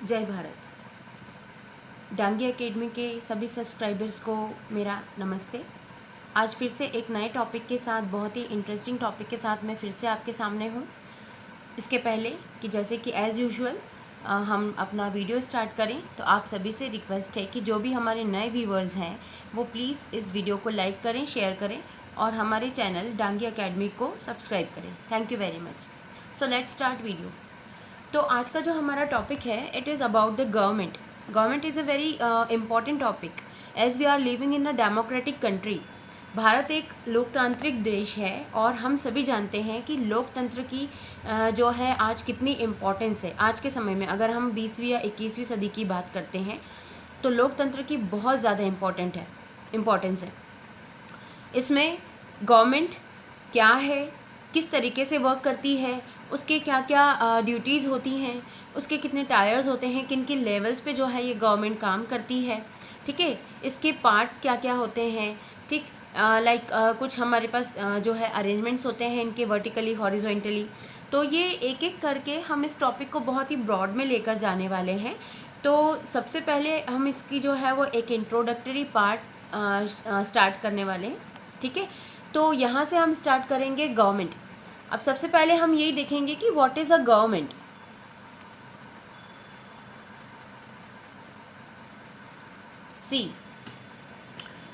जय भारत। डांगी एकेडमी के सभी सब्सक्राइबर्स को मेरा नमस्ते। आज फिर से एक नए टॉपिक के साथ, बहुत ही इंटरेस्टिंग टॉपिक के साथ मैं फिर से आपके सामने हूँ। इसके पहले कि जैसे कि एज़ यूजुअल हम अपना वीडियो स्टार्ट करें, तो आप सभी से रिक्वेस्ट है कि जो भी हमारे नए व्यूअर्स हैं वो प्लीज़ इस वीडियो को लाइक करें, शेयर करें और हमारे चैनल डांगी एकेडमी को सब्सक्राइब करें। Thank you very much. So let's start video. तो आज का जो हमारा टॉपिक है, it is about the government. Government is a very important topic as we are living in a democratic country. Bharat एक लोकतांत्रिक देश है और हम सभी जानते हैं कि लोकतंत्र की जो है आज कितनी इम्पोर्टेंस है। आज के समय में अगर हम 20वीं या 21वीं सदी की बात करते हैं तो लोकतंत्र की बहुत ज़्यादा इम्पोर्टेंस है। इसमें गवर्नमेंट क्या है, किस तरीके से वर्क करती है, उसके क्या क्या ड्यूटीज़ होती हैं, उसके कितने टायर्स होते हैं, किन किन लेवल्स पे जो है ये गवर्नमेंट काम करती है, ठीक है। इसके पार्ट्स क्या क्या होते हैं, ठीक, कुछ हमारे पास जो है अरेंजमेंट्स होते हैं इनके वर्टिकली, हॉरिजॉन्टली। तो ये एक एक करके हम इस टॉपिक को बहुत ही ब्रॉड में लेकर जाने वाले हैं। तो सबसे पहले हम इसकी जो है वो एक इंट्रोडक्टरी पार्ट स्टार्ट करने वाले हैं, ठीक है। तो यहाँ से हम स्टार्ट करेंगे गवर्नमेंट। अब सबसे पहले हम यही देखेंगे कि व्हाट इज़ अ गवर्नमेंट। सी,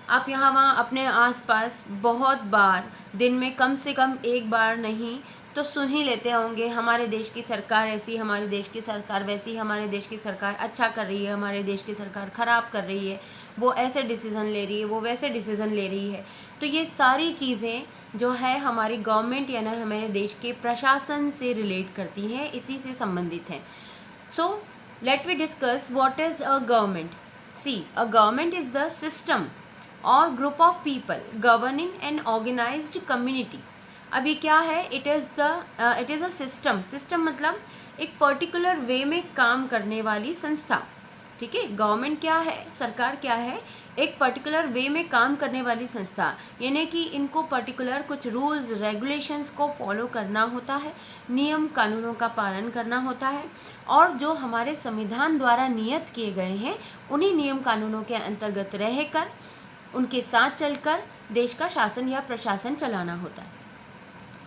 आप यहाँ वहाँ अपने आसपास बहुत बार, दिन में कम से कम एक बार नहीं तो सुन ही लेते होंगे, हमारे देश की सरकार ऐसी, हमारे देश की सरकार वैसी, हमारे देश की सरकार अच्छा कर रही है, हमारे देश की सरकार ख़राब कर रही है, वो ऐसे डिसीज़न ले रही है, वो वैसे डिसीज़न ले रही है। तो ये सारी चीज़ें जो है हमारी गवर्नमेंट या ना हमारे देश के प्रशासन से रिलेट करती हैं, इसी से संबंधित हैं। So let we discuss what is a government. See, a government is the system और group of people governing an organised community. अब ये क्या है, इट इज़ अ सिस्टम मतलब एक पर्टिकुलर वे में काम करने वाली संस्था, ठीक है। गवर्नमेंट क्या है, सरकार क्या है, एक पर्टिकुलर वे में काम करने वाली संस्था, यानी कि इनको पर्टिकुलर कुछ रूल्स रेगुलेशंस को फॉलो करना होता है, नियम कानूनों का पालन करना होता है और जो हमारे संविधान द्वारा नियत किए गए हैं उन्हीं नियम कानूनों के अंतर्गत रहकर, उनके साथ चलकर देश का शासन या प्रशासन चलाना होता है।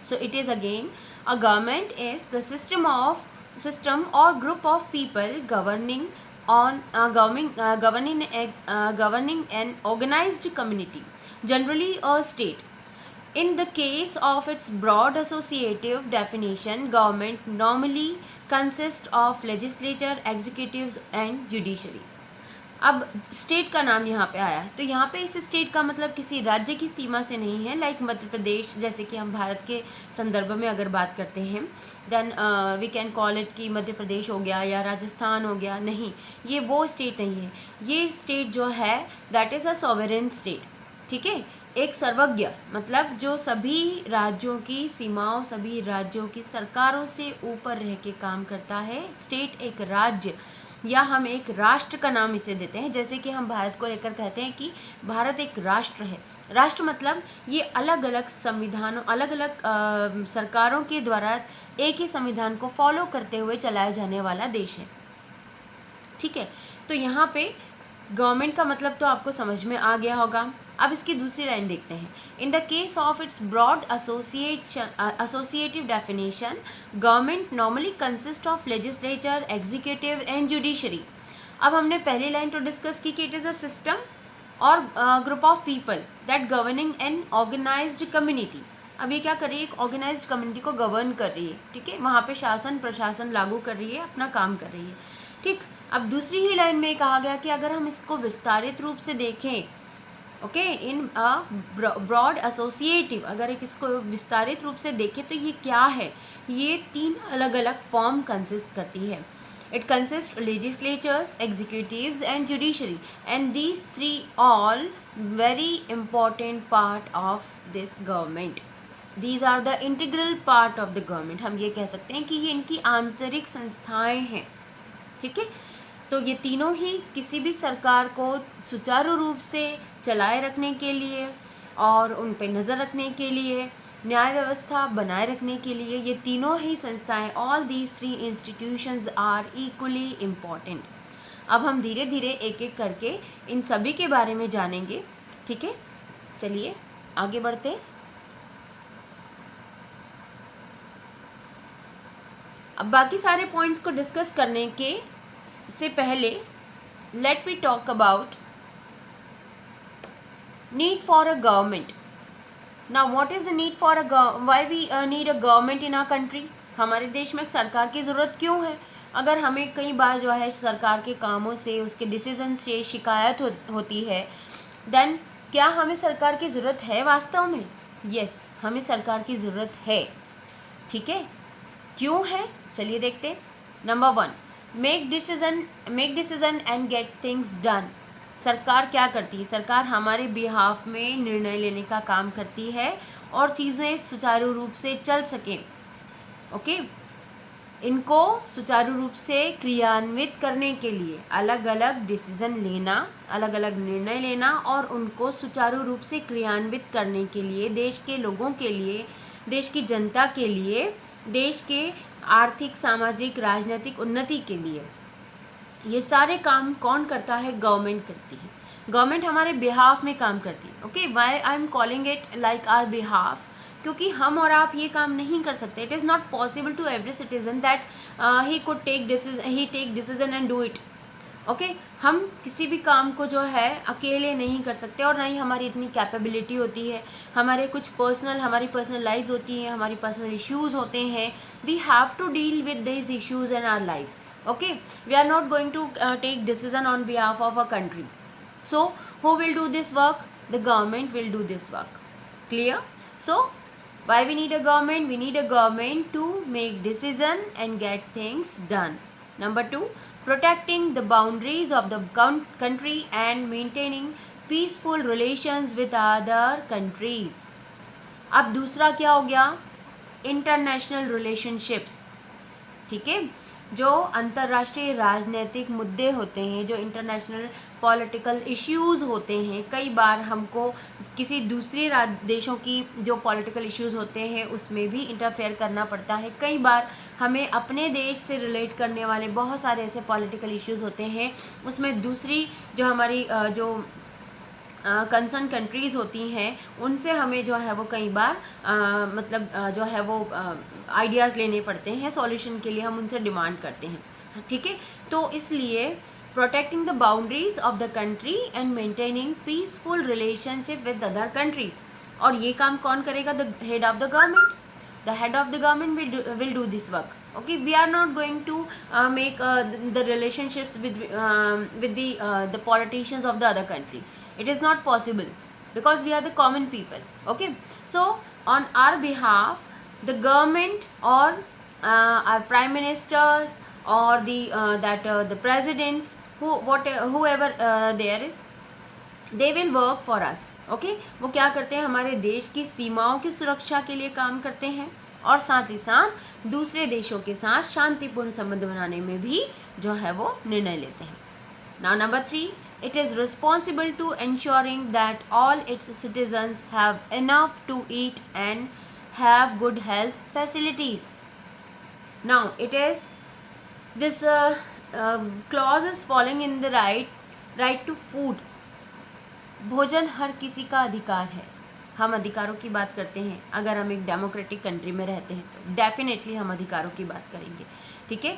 So it is again, a government is the system और group of people governing an organized community, generally a state. In the case of its broad associative definition, government normally consists of legislature, executives and judiciary. अब state का नाम यहाँ पे आया है, तो यहाँ पे इस स्टेट का मतलब किसी राज्य की सीमा से नहीं है, लाइक मध्य प्रदेश, जैसे कि हम भारत के संदर्भ में अगर बात करते हैं, then we can call it कि मध्य प्रदेश हो गया या राजस्थान हो गया। नहीं, ये वो स्टेट नहीं है। ये स्टेट जो है that is a sovereign state, ठीक है। एक सर्वज्ञ मतलब जो सभी राज्यों की सीमाओं, सभी राज्यों की सरकारों से ऊपर रह के काम करता है। स्टेट एक राज्य या हम एक राष्ट्र का नाम इसे देते हैं, जैसे कि हम भारत को लेकर कहते हैं कि भारत एक राष्ट्र है। राष्ट्र मतलब ये अलग अलग संविधानों, अलग अलग सरकारों के द्वारा एक ही संविधान को फॉलो करते हुए चलाया जाने वाला देश है, ठीक है। तो यहाँ पे गवर्नमेंट का मतलब तो आपको समझ में आ गया होगा। अब इसकी दूसरी लाइन देखते हैं। In the case of its broad associative definition, government normally consist of legislature, executive and judiciary. अब हमने पहली लाइन तो डिस्कस की कि इट इज़ अ सिस्टम और group of people that governing an organised community. अब ये क्या कर रही है, एक ऑर्गेनाइज्ड कम्युनिटी को गवर्न कर रही है, ठीक है। वहाँ पे शासन प्रशासन लागू कर रही है, अपना काम कर रही है, ठीक। अब दूसरी ही लाइन में कहा गया कि अगर हम इसको विस्तारित रूप से देखें, ओके, इन ब्रॉड एसोसिएटिव, अगर एक इसको विस्तारित रूप से देखें तो ये क्या है, ये 3 अलग अलग फॉर्म कंसिस्ट करती है। It consist legislatures, executives and judiciary, and these 3 all very important part of this government. These are the integral part of the government. हम ये कह सकते हैं कि ये इनकी आंतरिक संस्थाएं हैं, ठीक है। तो ये तीनों ही किसी भी सरकार को सुचारू रूप से चलाए रखने के लिए और उन पे नज़र रखने के लिए न्याय व्यवस्था बनाए रखने के लिए ये तीनों ही संस्थाएं, all these three institutions are equally important. अब हम धीरे धीरे एक एक करके इन सभी के बारे में जानेंगे, ठीक है। चलिए आगे बढ़ते हैं। अब बाकी सारे पॉइंट्स को डिस्कस करने के से पहले let we talk about need for a government. Now what is the need for why we need a government in our country. हमारे देश में सरकार की ज़रूरत क्यों है। अगर हमें कई बार जो है सरकार के कामों से, उसके डिसीजन से शिकायत होती है, देन क्या हमें सरकार की ज़रूरत है वास्तव में। यस, हमें सरकार की ज़रूरत है, ठीक है। क्यों है, चलिए देखते। Number 1, make decision and get things done. सरकार क्या करती है, सरकार हमारे बिहाफ में निर्णय लेने का काम करती है और चीज़ें सुचारू रूप से चल सकें, ओके। इनको सुचारू रूप से क्रियान्वित करने के लिए अलग अलग डिसीजन लेना, अलग अलग निर्णय लेना और उनको सुचारू रूप से क्रियान्वित करने के लिए देश के लोगों के लिए, देश की जनता के लिए, देश के आर्थिक, सामाजिक, राजनीतिक उन्नति के लिए, ये सारे काम कौन करता है, गवर्नमेंट करती है। गवर्नमेंट हमारे बिहाफ में काम करती है, okay. Why I am calling it like our behalf, क्योंकि हम और आप ये काम नहीं कर सकते। It is not possible to every citizen that he take decision and do it, okay. हम किसी भी काम को जो है अकेले नहीं कर सकते और ना ही हमारी इतनी कैपेबिलिटी होती है। हमारी पर्सनल लाइफ होती है, हमारी पर्सनल इश्यूज़ होते हैं। We have to deal with this issues in our life, okay, we are not going to take decision on behalf of a country. So who will do this work? The government will do this work, clear? So why we need a government? We need a government to make decision and get things done. Number 2, protecting the boundaries of the country and maintaining peaceful relations with other countries. अब दूसरा क्या हो गया, international relationships, ठीक है। जो अंतर्राष्ट्रीय राजनीतिक मुद्दे होते हैं, जो इंटरनेशनल पॉलिटिकल इश्यूज़ होते हैं, कई बार हमको किसी दूसरे देशों की जो पॉलिटिकल इश्यूज़ होते हैं उसमें भी इंटरफेयर करना पड़ता है। कई बार हमें अपने देश से रिलेट करने वाले बहुत सारे ऐसे पॉलिटिकल इश्यूज़ होते हैं, उसमें दूसरी जो हमारी जो कंसर्न कंट्रीज़ होती हैं उनसे हमें जो है वो कई बार जो है वो आइडियाज़ लेने पड़ते हैं, सॉल्यूशन के लिए हम उनसे डिमांड करते हैं, ठीक है। तो इसलिए protecting the boundaries of the country and maintaining peaceful relationship with other countries, और ये काम कौन करेगा, the head of the government. The head of the government will do this work, okay. We are not going to make the relationships with the politicians of the other country. It is not possible because we are the common people, okay. So on our behalf, the government or our prime ministers or the presidents, whoever there is, they will work for us, okay. वो क्या करते हैं, हमारे देश की सीमाओं की सुरक्षा के लिए काम करते हैं और साथ ही साथ दूसरे देशों के साथ शांतिपूर्ण संबंध बनाने में भी जो है वो निर्णय लेते हैं। Now number 3, it is responsible to ensuring that all its citizens have enough to eat and have good health facilities. Now it is this clause is falling in the right to food. भोजन हर किसी का अधिकार है। हम अधिकारों की बात करते हैं, अगर हम एक डेमोक्रेटिक कंट्री में रहते हैं तो डेफिनेटली हम अधिकारों की बात करेंगे, ठीक है।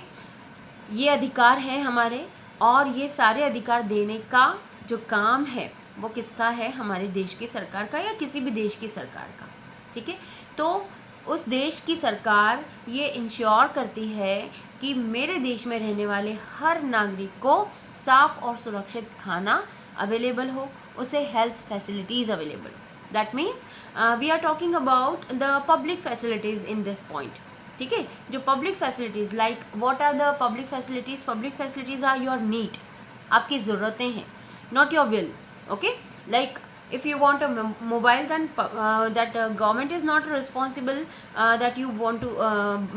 ये अधिकार है हमारे, और ये सारे अधिकार देने का जो काम है वो किसका है, हमारे देश की सरकार का या किसी भी देश की सरकार का, ठीक है। तो उस देश की सरकार ये इंश्योर करती है कि मेरे देश में रहने वाले हर नागरिक को साफ और सुरक्षित खाना अवेलेबल हो, उसे health facilities available. That means we are talking about the public facilities in this point, ठीक है। जो public facilities, like what are the public facilities, public facilities are your need, आपकी ज़रूरतें हैं, not your will, okay. Like if you want a mobile, then that government is not responsible that you want to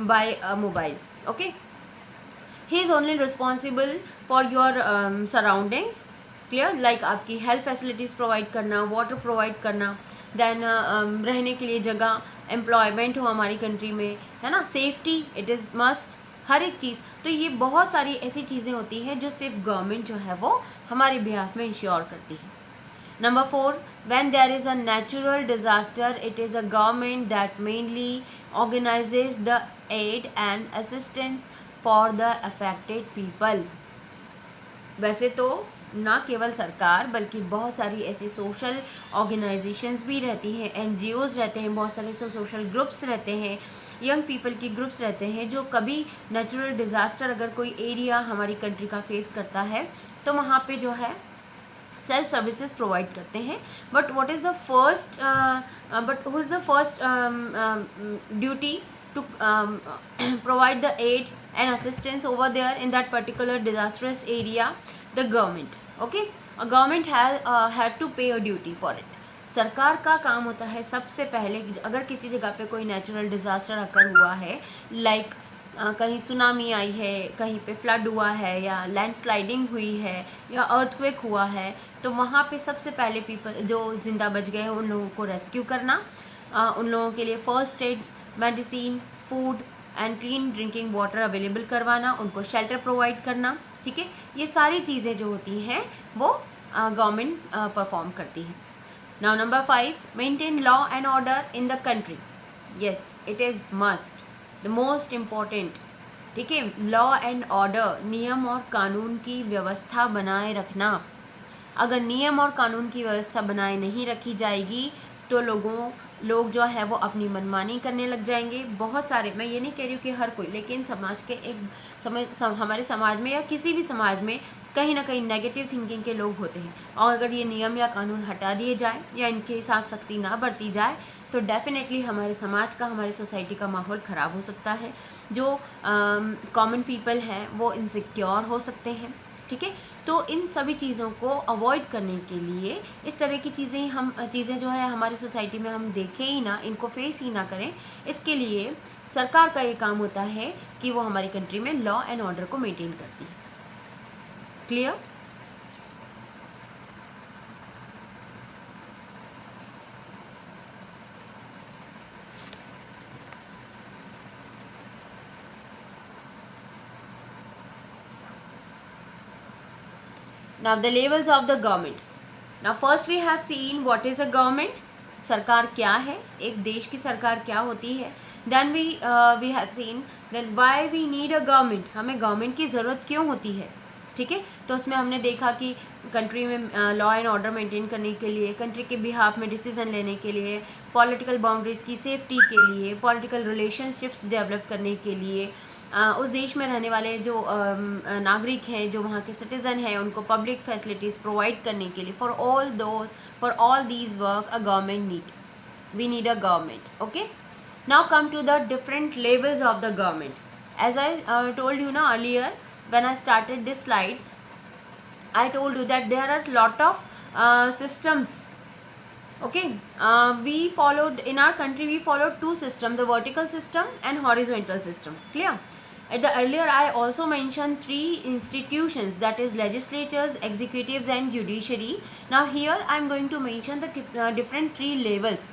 buy a mobile, okay. He is only responsible for your surroundings, clear. Like आपकी health facilities provide करना, water provide करना, then रहने के लिए जगह, employment हो हमारी country में, है ना, सेफ्टी, इट इज़ मस्ट, हर एक चीज़। तो ये बहुत सारी ऐसी चीज़ें होती हैं जो सिर्फ गवर्नमेंट जो है वो हमारे बिहाफ में इंश्योर करती है। Number 4, when there is a natural disaster, it is a government that mainly organizes the aid and assistance for the affected people. वैसे तो ना केवल सरकार बल्कि बहुत सारी ऐसी सोशल ऑर्गेनाइजेशंस भी रहती हैं, एनजीओज रहते हैं, बहुत सारे सोशल ग्रुप्स रहते हैं, यंग पीपल की ग्रुप्स रहते हैं जो कभी नेचुरल डिज़ास्टर अगर कोई एरिया हमारी कंट्री का फेस करता है तो वहाँ पे जो है सेल्फ सर्विसेज प्रोवाइड करते हैं। But what is the first but who is the first duty to provide the aid and assistance over there in that particular disastrous area? The government. Okay, a government had to pay a duty for it. सरकार का काम होता है सबसे पहले, अगर किसी जगह पे कोई नेचुरल डिज़ास्टर अकर हुआ है, लाइक कहीं सुनामी आई है, कहीं पे फ्लड हुआ है, या लैंडस्लाइडिंग हुई है, या अर्थक्वेक हुआ है, तो वहाँ पे सबसे पहले पीपल जो ज़िंदा बच गए हैं उन लोगों को रेस्क्यू करना, उन लोगों के लिए first aids, medicine, food and clean drinking water available करवाना, उनको शेल्टर प्रोवाइड करना। ठीक है, ये सारी चीज़ें जो होती हैं वो गवर्नमेंट परफॉर्म करती है। Now number 5, maintain law and order in the country. Yes, it is must, the most important. ठीक है, लॉ एंड ऑर्डर, नियम और कानून की व्यवस्था बनाए रखना। अगर नियम और कानून की व्यवस्था बनाए नहीं रखी जाएगी तो लोग जो है वो अपनी मनमानी करने लग जाएंगे। बहुत सारे, मैं ये नहीं कह रही हूँ कि हर कोई, लेकिन समाज के हमारे समाज में या किसी भी समाज में कहीं ना कहीं नेगेटिव थिंकिंग के लोग होते हैं, और अगर ये नियम या कानून हटा दिए जाए या इनके साथ सख्ती ना बरती जाए तो डेफिनेटली हमारे समाज का, हमारे सोसाइटी का माहौल ख़राब हो सकता है। जो कॉमन पीपल हैं वो इनसिक्योर हो सकते हैं। ठीक है, तो इन सभी चीज़ों को अवॉइड करने के लिए इस तरह की चीज़ें जो है हमारी सोसाइटी में हम देखें ही ना, इनको फेस ही ना करें, इसके लिए सरकार का ये काम होता है कि वो हमारी कंट्री में लॉ एंड ऑर्डर को मेंटेन करती है। Clear? Now the levels of the government. Now first we have seen what is a government. सरकार क्या है, एक देश की सरकार क्या होती है. Then we have seen then why we need a government. हमें गवर्नमेंट की ज़रूरत क्यों होती है. ठीक है, तो उसमें हमने देखा कि कंट्री में लॉ एंड ऑर्डर मेंटेन करने के लिए, कंट्री के बिहाफ में डिसीजन लेने के लिए, पॉलिटिकल बाउंड्रीज़ की सेफ्टी के लिए, पॉलिटिकल रिलेशनशिप्स डेवलप करने के लिए, उस देश में रहने वाले जो नागरिक हैं, जो वहाँ के सिटीज़न हैं, उनको पब्लिक फैसिलिटीज़ प्रोवाइड करने के लिए, for all these work a government we need a government. Okay, now come to the different levels of the government. As I told you ना earlier when I started these slides, I told you that there are lot of systems. Okay, we followed in our country, we followed two systems, the vertical system and horizontal system. Clear? At the earlier I also mentioned three institutions, that is legislatures, executives and judiciary. Now here I am going to mention the different three levels.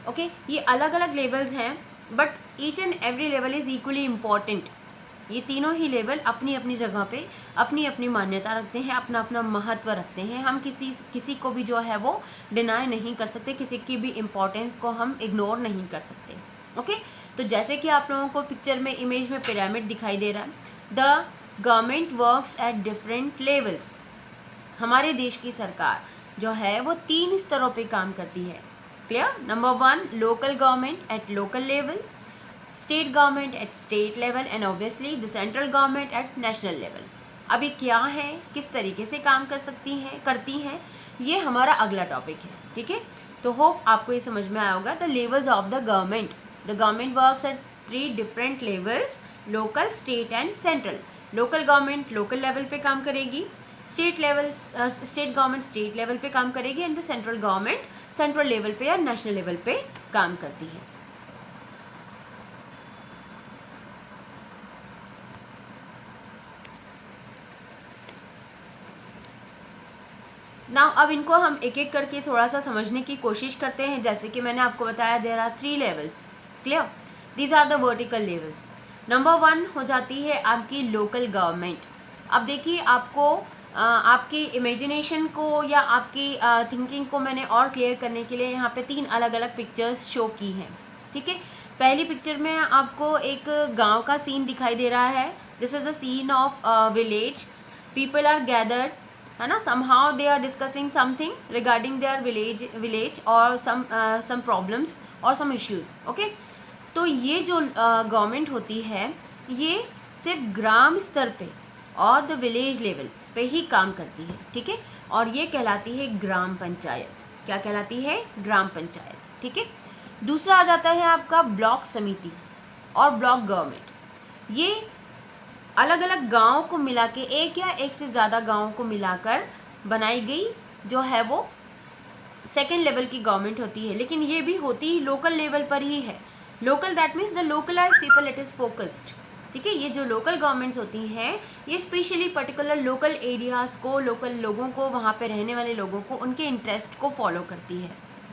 Okay, ये अलग अलग levels हैं, but each and every level is equally important. ये तीनों ही level अपनी अपनी जगह पे अपनी अपनी मान्यता रखते हैं, अपना अपना महत्व रखते हैं. हम किसी को भी जो है वो डिनाई नहीं कर सकते, किसी की भी इम्पोर्टेंस को हम इग्नोर नहीं कर सकते. ओके, तो जैसे कि आप लोगों को पिक्चर में, इमेज में पिरामिड दिखाई दे रहा है. The government works at different levels. हमारे देश की सरकार जो है वो 3 स्तरों पे काम करती है. Clear? Number 1, local government eight local level, state government at state level and obviously the central government at national level. अभी क्या है, किस तरीके से काम करती हैं, ये हमारा अगला टॉपिक है. ठीक है, तो होप आपको ये समझ में आया होगा. The levels of the government works eight 3 different levels, local, state and central. Local government local level पे काम करेगी, स्टेट गवर्नमेंट स्टेट लेवल पे काम करेगी, and the central government central level पे या नेशनल लेवल पे काम करती है. नाउ अब इनको हम एक एक करके थोड़ा सा समझने की कोशिश करते हैं। जैसे कि मैंने आपको बताया there are 3 levels, clear, these are the vertical levels. Number 1 हो जाती है आपकी लोकल गवर्नमेंट। अब देखिए आपको आपकी इमेजिनेशन को या आपकी थिंकिंग को मैंने और क्लियर करने के लिए यहाँ पे 3 अलग अलग पिक्चर्स शो की हैं, ठीक है। पहली पिक्चर में आपको एक गांव का सीन दिखाई दे रहा है। This is the scene of village, people are gathered, है ना, somehow they are discussing something regarding their village or some problems or some issues, okay। तो ये जो गवर्नमेंट होती है ये सिर्फ ग्राम स्तर पे और द विलेज लेवल पे ही काम करती है, ठीक है, और ये कहलाती है ग्राम पंचायत। क्या कहलाती है? ग्राम पंचायत, ठीक है। दूसरा आ जाता है आपका ब्लॉक समिति और ब्लॉक गवर्नमेंट। ये अलग अलग गाँव को मिला के, एक या एक से ज़्यादा गाँव को मिलाकर बनाई गई जो है वो सेकेंड लेवल की गवर्नमेंट होती है, लेकिन ये भी होती ही लोकल लेवल पर ही है। Local that means the localise people, it is focused, ठीक है। ये जो लोकल गवर्नमेंट्स होती हैं ये स्पेशली पर्टिकुलर लोकल एरियाज़ को, लोकल लोगों को, वहाँ पे रहने वाले लोगों को, उनके इंटरेस्ट को फॉलो करती है,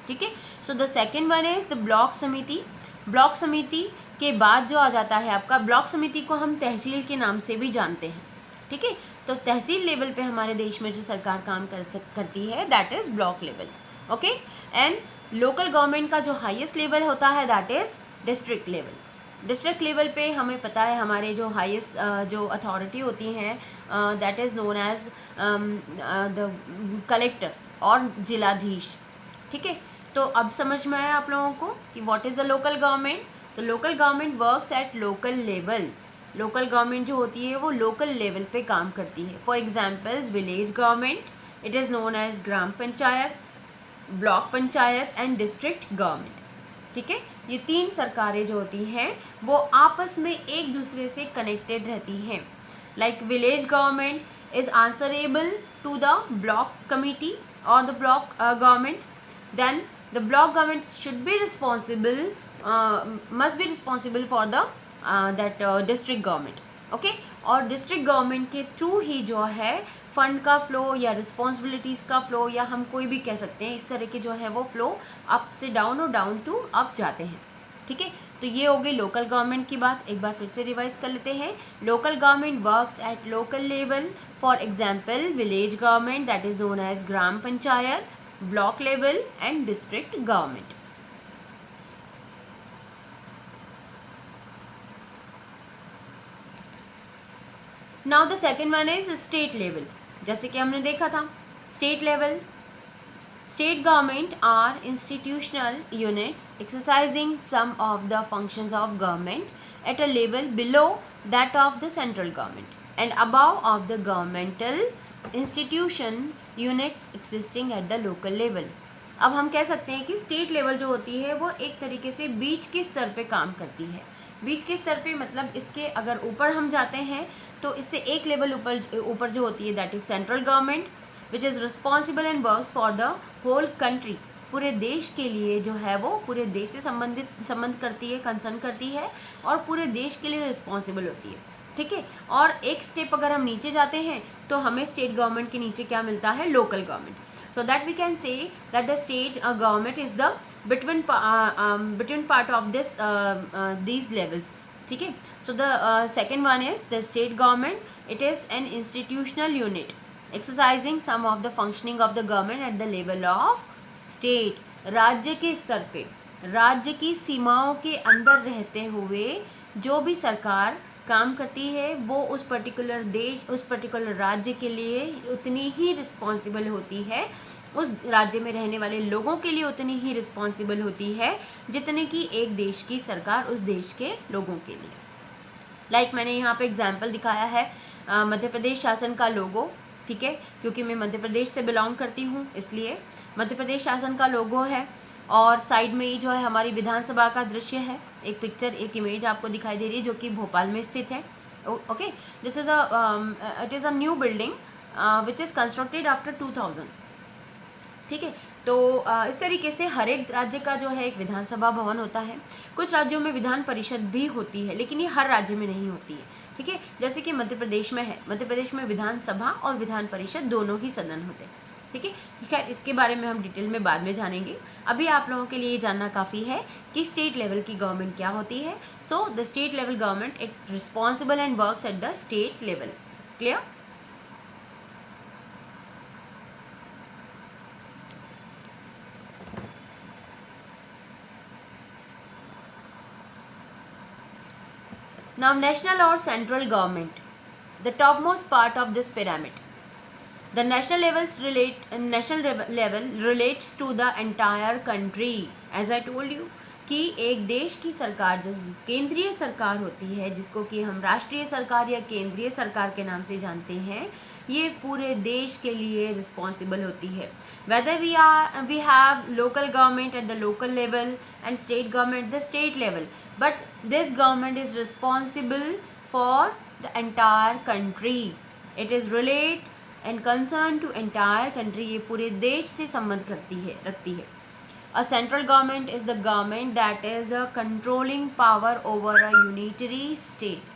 ठीक है। So the second one is the block समिति। ब्लॉक समिति के बाद जो आ जाता है आपका, ब्लॉक समिति को हम तहसील के नाम से भी जानते हैं, ठीक है। तो तहसील लेवल पे हमारे देश में जो सरकार काम करती है that is block level, okay. And local government का जो हाईएस्ट लेवल होता है that is district level. District level पे हमें पता है हमारे जो हाईएस्ट जो अथॉरिटी होती हैं that is known as the collector और जिलाधीश, ठीक है। तो अब समझ में आया आप लोगों को कि what is the local government. तो local government works at local level. Local government जो होती है वो लोकल लेवल पे काम करती है। For examples village government, it is known as gram panchayat, block panchayat and district government, ठीक है। ये 3 सरकारें जो होती हैं वो आपस में एक दूसरे से कनेक्टेड रहती हैं। Like village government is answerable to the block committee और the block government, then the block government should be responsible must be responsible for the that district government, okay। और डिस्ट्रिक्ट गवर्नमेंट के through ही जो है fund का flow या responsibilities का flow, या हम कोई भी कह सकते हैं, इस तरह के जो है वो फ्लो अप से डाउन और डाउन टू अप जाते हैं, ठीक है। तो ये हो गई लोकल गवर्नमेंट की बात। एक बार फिर से रिवाइज कर लेते हैं। Local government works at local level, for example village government that is known as gram panchayat, block level and district government. Now the second one is state level। जैसे कि हमने देखा था state level, state government are institutional units exercising some of the functions of government at a level below that of the central government and above of the governmental institution units existing eight the local level. अब हम कह सकते हैं कि state level जो होती है वो एक तरीके से बीच के स्तर पे काम करती है। बीच के स्तर पे मतलब इसके अगर ऊपर हम जाते हैं तो इससे एक लेवल ऊपर जो होती है that is central government which is responsible and works for the whole country. पूरे देश के लिए जो है वो पूरे देश से संबंध करती है, कंसर्न करती है और पूरे देश के लिए रिस्पॉन्सिबल होती है, ठीक है। और एक स्टेप अगर हम नीचे जाते हैं तो हमें स्टेट गवर्नमेंट के नीचे क्या मिलता है? Local government. So that we can say that the state government is the between part of this these levels, ठीक है। So the second one is the state government, it is an institutional unit exercising some of the functioning of the government at the level of state. राज्य के स्तर पे, राज्य की सीमाओं के अंदर रहते हुए जो भी सरकार काम करती है वो उस पर्टिकुलर देश, उस पर्टिकुलर राज्य के लिए उतनी ही रिस्पॉन्सिबल होती है, उस राज्य में रहने वाले लोगों के लिए उतनी ही रिस्पॉन्सिबल होती है जितने कि एक देश की सरकार उस देश के लोगों के लिए। लाइक मैंने यहाँ पे एग्जाम्पल दिखाया है मध्य प्रदेश शासन का लोगो, ठीक है, क्योंकि मैं मध्य प्रदेश से बिलोंग करती हूँ इसलिए मध्य प्रदेश शासन का लोगो है। और साइड में ही जो है हमारी विधानसभा का दृश्य है, एक पिक्चर, एक इमेज आपको दिखाई दे रही है जो कि भोपाल में स्थित है, okay. This is it is a new building which is constructed after 2000, ठीक है। तो इस तरीके से हर एक राज्य का जो है एक विधानसभा भवन होता है। कुछ राज्यों में विधान परिषद भी होती है लेकिन ये हर राज्य में नहीं होती है, ठीक है। जैसे कि मध्य प्रदेश में है, मध्य प्रदेश में विधानसभा और विधान परिषद दोनों ही सदन होते हैं, ठीक है। खैर इसके बारे में हम डिटेल में बाद में जानेंगे। अभी आप लोगों के लिए ये जानना काफ़ी है कि स्टेट लेवल की गवर्नमेंट क्या होती है। So the state level government it responsible and works at the state level. Clear? Now national or central government, the topmost part of this pyramid. The national level relates to the entire country. As I told you कि एक देश की सरकार जो केंद्रीय सरकार होती है, जिसको कि हम राष्ट्रीय सरकार या केंद्रीय सरकार के नाम से जानते हैं, ये पूरे देश के लिए रिस्पॉन्सिबल होती है। Whether we have local government at the local level and state government the state level, but this government is responsible for the entire country. It is relate and concern to entire country, ये पूरे देश से संबंध रखती है। A central government is the government that is a controlling power over a unitary state.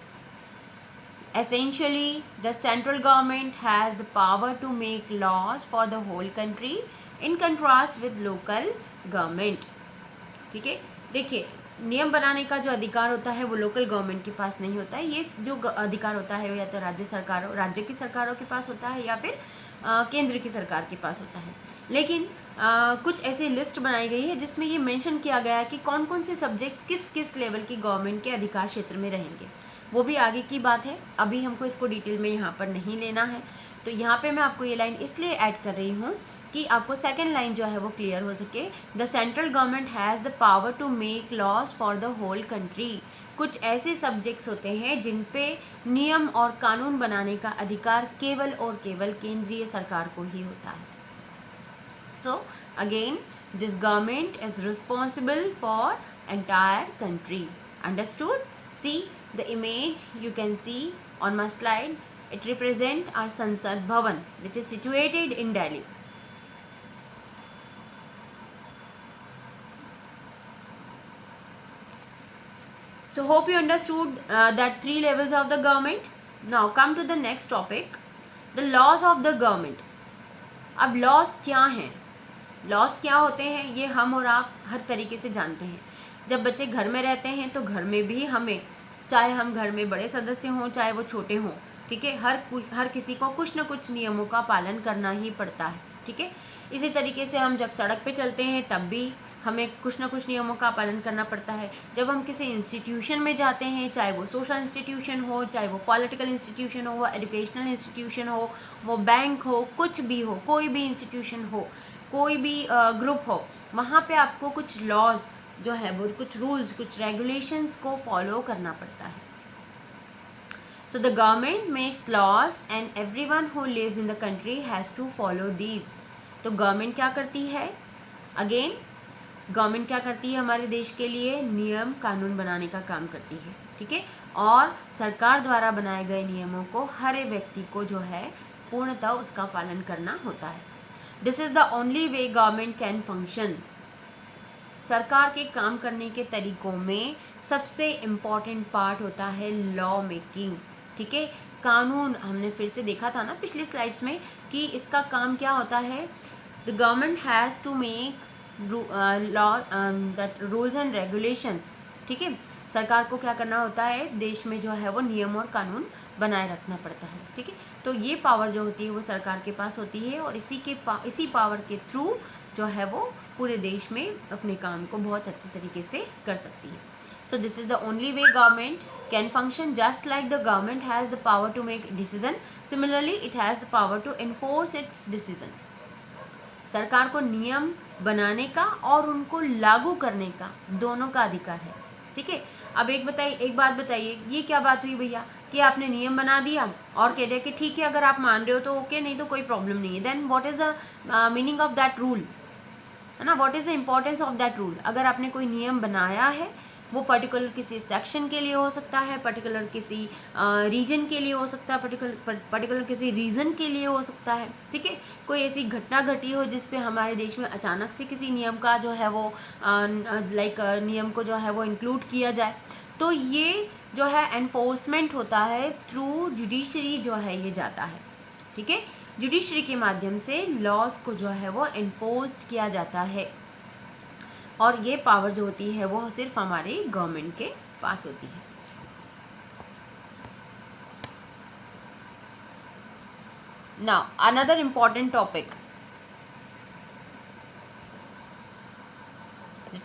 Essentially, the central government has the power to make laws for the whole country in contrast with local government. ठीक है, देखिए नियम बनाने का जो अधिकार होता है वो लोकल गवर्नमेंट के पास नहीं होता है। ये जो अधिकार होता है या तो राज्य की सरकारों के पास होता है या फिर केंद्र की सरकार के पास होता है। लेकिन कुछ ऐसी लिस्ट बनाई गई है जिसमें ये मेंशन किया गया है कि कौन कौन से सब्जेक्ट्स किस किस लेवल की गवर्नमेंट के अधिकार क्षेत्र में रहेंगे। वो भी आगे की बात है, अभी हमको इसको डिटेल में यहाँ पर नहीं लेना है। तो यहाँ पे मैं आपको ये लाइन इसलिए ऐड कर रही हूँ कि आपको सेकेंड लाइन जो है वो क्लियर हो सके। The central government has the power to make laws for the whole country. कुछ ऐसे सब्जेक्ट्स होते हैं जिन पे नियम और कानून बनाने का अधिकार केवल और केवल केंद्रीय सरकार को ही होता है। So again, this government is responsible for entire country. Understood? See the image you can see on my slide. It represents our Sansad Bhavan, which is situated in Delhi. So hope you understood that 3 levels of the government. Now come to the next topic, the laws of the government. अब laws क्या हैं? Loss क्या होते हैं ये हम और आप हर तरीके से जानते हैं। जब बच्चे घर में रहते हैं तो घर में भी हमें, चाहे हम घर में बड़े सदस्य हों चाहे वो छोटे हों, ठीक है, हर किसी को कुछ न कुछ नियमों का पालन करना ही पड़ता है। ठीक है, इसी तरीके से हम जब सड़क पे चलते हैं तब भी हमें कुछ ना कुछ नियमों का पालन करना पड़ता है। जब हम किसी इंस्टीट्यूशन में जाते हैं, चाहे वो सोशल इंस्टीट्यूशन हो, चाहे वो पॉलिटिकल इंस्टीट्यूशन हो, वो एजुकेशनल इंस्टीट्यूशन हो, वो बैंक हो, कुछ भी हो, कोई भी इंस्टीट्यूशन हो, कोई भी ग्रुप हो, वहाँ पे आपको कुछ लॉज जो है वो कुछ रूल्स, कुछ रेगुलेशंस को फॉलो करना पड़ता है। So the government makes laws and everyone who lives in the country has to follow these. तो गवर्नमेंट क्या करती है? अगेन गवर्नमेंट क्या करती है? हमारे देश के लिए नियम कानून बनाने का काम करती है। ठीक है, और सरकार द्वारा बनाए गए नियमों को हर एक व्यक्ति को जो है पूर्णतः उसका पालन करना होता है। This is the only way government can function. सरकार के काम करने के तरीकों में सबसे इम्पॉर्टेंट पार्ट होता है लॉ मेकिंग। ठीक है, कानून हमने फिर से देखा था ना पिछली स्लाइड्स में कि इसका काम क्या होता है। The government has to make law that rules and regulations. ठीक है, सरकार को क्या करना होता है? देश में जो है वो नियम और कानून बनाए रखना पड़ता है। ठीक है, तो ये पावर जो होती है वो सरकार के पास होती है और इसी पावर के थ्रू जो है वो पूरे देश में अपने काम को बहुत अच्छे तरीके से कर सकती है। So this is the only way government can function. Just like the government has the power to make decision, similarly it has the power to enforce its decision. सरकार को नियम बनाने का और उनको लागू करने का दोनों का अधिकार है। ठीक है, अब एक बात बताइए, ये क्या बात हुई भैया कि आपने नियम बना दिया और कह दिया कि ठीक है अगर आप मान रहे हो तो ओके, नहीं तो कोई प्रॉब्लम नहीं है। Then what is the meaning of that rule, है ना? What is the importance of that rule? अगर आपने कोई नियम बनाया है वो पर्टिकुलर किसी सेक्शन के लिए हो सकता है, पर्टिकुलर किसी रीजन के लिए हो सकता है, पर्टिकुलर किसी रीज़न के लिए हो सकता है। ठीक है, कोई ऐसी घटना घटी हो जिस पे हमारे देश में अचानक से किसी नियम का जो है वो नियम को जो है वो इंक्लूड किया जाए, तो ये जो है एनफोर्समेंट होता है थ्रू जुडिशरी जो है ये जाता है। ठीक है, जुडिशरी के माध्यम से लॉज को जो है वो इन्फोर्स किया जाता है, और ये पावर जो होती है वो सिर्फ हमारे गवर्नमेंट के पास होती है। Now another important topic,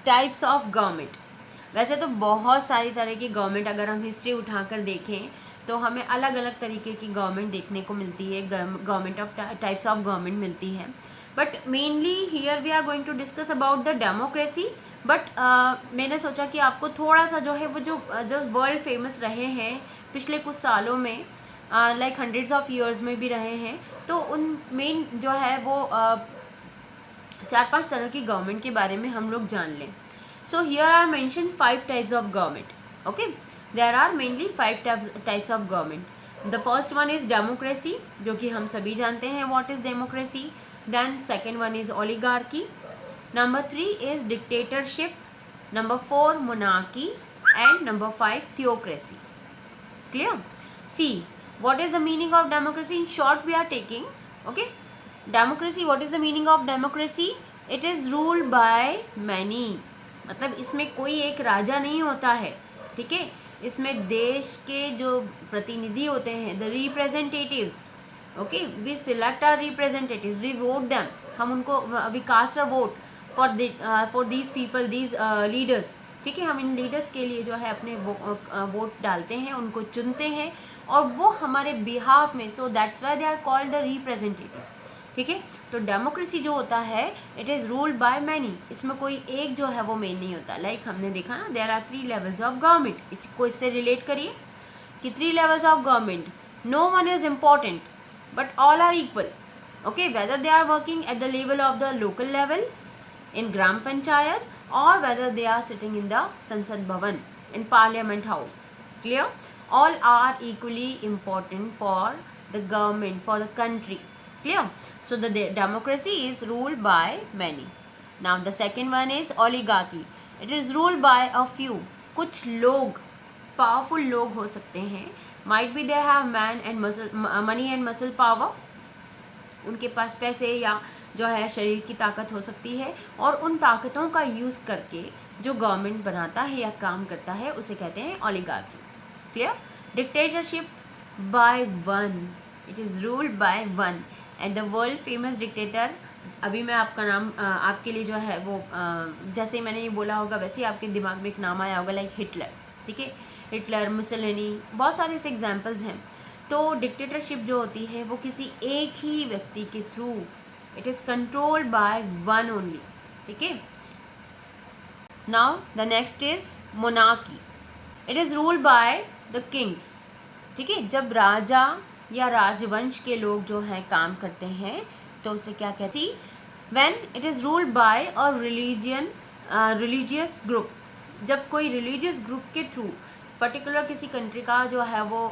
types of government. वैसे तो बहुत सारी तरह की गवर्नमेंट, अगर हम हिस्ट्री उठाकर देखें तो हमें अलग अलग तरीके की गवर्नमेंट देखने को मिलती है, government of types of government मिलती है। But mainly here we are going to discuss about the democracy. But मैंने सोचा कि आपको थोड़ा सा जो है वो जो वर्ल्ड फेमस रहे हैं पिछले कुछ सालों में, लाइक हंड्रेड्स ऑफ ईयर्स में भी रहे हैं, तो उन मेन जो है वो 4-5 तरह की गवर्नमेंट के बारे में हम लोग जान लें। So here are mention 5 types of government. Okay, there are mainly 5 types of government. The first one is democracy, जो कि हम सभी जानते हैं what is democracy. Then second one is oligarchy. Number 3 is dictatorship. Number 4 monarchy and number 5 theocracy. Clear? See what is the meaning of democracy? In short we are taking, okay, democracy, what is the meaning of democracy? It is ruled by many, मतलब इसमें कोई एक राजा नहीं होता है, ठीक है। इसमें देश के जो प्रतिनिधि होते हैं, the representatives, okay, we select our representatives, we vote them, हम उनको, we cast a vote for these people, these leaders, ठीक है। हम इन लीडर्स के लिए जो है अपने वोट डालते हैं, उनको चुनते हैं, और वो हमारे बिहाफ में, so that's why they are called the representatives, ठीक है। तो डेमोक्रेसी जो होता है, it is ruled by many, इसमें कोई एक जो है वो मेन नहीं होता। लाइक हमने देखा ना, there are 3 levels of government. इसको इससे रिलेट करिए कि 3 levels of government, no one is important but all are equal, okay, whether they are working at the level of the local level in gram panchayat, or whether they are sitting in the Sansad Bhavan, in Parliament House. Clear? All are equally important for the government, for the country. Clear? So the democracy is ruled by many. Now the second one is oligarchy. It is ruled by a few. कुछ लोग, powerful लोग हो सकते हैं, might be they have money and muscle power, उनके पास पैसे या जो है शरीर की ताकत हो सकती है, और उन ताकतों का यूज़ करके जो गवर्नमेंट बनाता है या काम करता है उसे कहते हैं oligarchy. Clear? Dictatorship by one, it is ruled by one, and the world famous dictator, अभी मैं आपका नाम आपके लिए जो है वो जैसे मैंने ये बोला होगा वैसे ही आपके दिमाग में एक नाम आया होगा, लाइक हिटलर, ठीक है। हिटलर, मुसोलिनी, बहुत सारे ऐसे एग्जाम्पल्स हैं। तो डिक्टेटरशिप जो होती है वो किसी एक ही व्यक्ति के through, it is controlled by one only, ठीक है। Now the next is monarchy. It is ruled by the Kings, ठीक है। जब राजा या राजवंश के लोग जो है काम करते हैं तो उसे क्या कहते हैं? When it is ruled by a religious group, जब कोई रिलीजियस ग्रुप के थ्रू पर्टिकुलर किसी कंट्री का जो है वो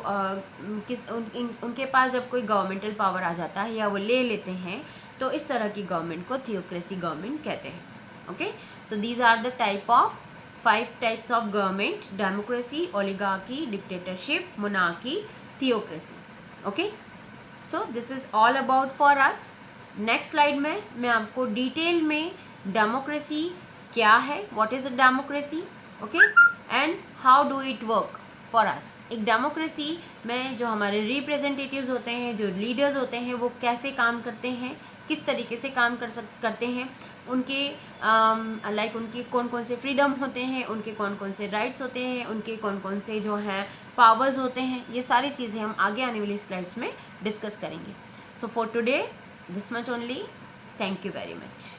उनके पास जब कोई गवर्नमेंटल पावर आ जाता है या वो ले लेते हैं, तो इस तरह की गवर्नमेंट को थियोक्रेसी गवर्नमेंट कहते हैं। Okay, so these are the 5 types of government: democracy, oligarchy, dictatorship, monarchy, theocracy. Okay, so this is all about for us. Next slide में मैं आपको डिटेल में डेमोक्रेसी क्या है, what is a democracy, okay, and how do it work for us. एक democracy में जो हमारे रिप्रेजेंटेटिव्स होते हैं, जो लीडर्स होते हैं, वो कैसे काम करते हैं, किस तरीके से काम करते हैं, उनके लाइक उनकी कौन कौन से फ्रीडम होते हैं, उनके कौन कौन से राइट्स होते हैं, उनके कौन कौन से जो है पावर्स होते हैं, ये सारी चीज़ें हम आगे आने वाली स्लाइड्स में डिस्कस करेंगे। So for today this much only. Thank you very much.